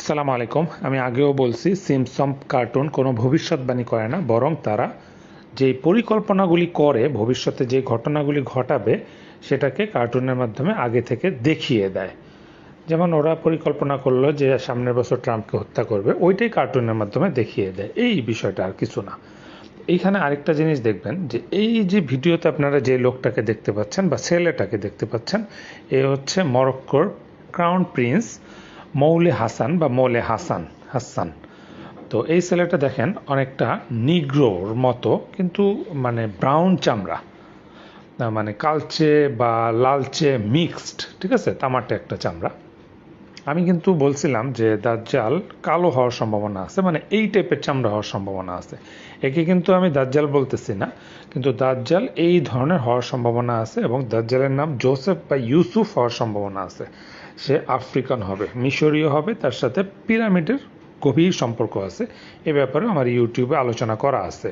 আসসালামু আলাইকুম। আমি আগেও বলছি সিম্পসন কার্টুন কোনো ভবিষ্যৎবাণী করে না, বরং তারা যে পরিকল্পনাগুলি করে ভবিষ্যতে যে ঘটনাগুলি ঘটাবে সেটাকে কার্টুনের মাধ্যমে আগে থেকে দেখিয়ে দেয়। যেমন ওরা পরিকল্পনা করলো যে সামনের বছর ট্রাম্পকে হত্যা করবে, ওইটাই কার্টুনের মাধ্যমে দেখিয়ে দেয়। এই বিষয়টা আর কিছু না। এইখানে আরেকটা জিনিস দেখবেন যে এই যে ভিডিওতে আপনারা যে লোকটাকে দেখতে পাচ্ছেন বা ছেলেটাকে দেখতে পাচ্ছেন, এ হচ্ছে মরক্কোর ক্রাউন প্রিন্স মৌলে হাসান বা মৌলে হাসান। তো এই ছেলেটা দেখেন অনেকটা নিগ্রোর মতো, কিন্তু মানে ব্রাউন চামড়া, মানে কালচে বা লালচে মিক্সড, ঠিক আছে, তামাটে একটা চামড়া। আমি কিন্তু বলছিলাম যে দাজ্জাল কালো হওয়ার সম্ভাবনা আছে, মানে এই টাইপের চামড়া হওয়ার সম্ভাবনা আছে। একে কিন্তু আমি দাজ্জাল বলতেছি না, কিন্তু দাজ্জাল এই ধরনের হওয়ার সম্ভাবনা আছে, এবং দাজ্জালের নাম জোসেফ বা ইউসুফ হওয়ার সম্ভাবনা আছে। সে আফ্রিকান হবে, মিশরীয় হবে, তার সাথে পিরামিডের গভীর সম্পর্ক আছে। এ ব্যাপারে আমার ইউটিউবে আলোচনা করা আছে।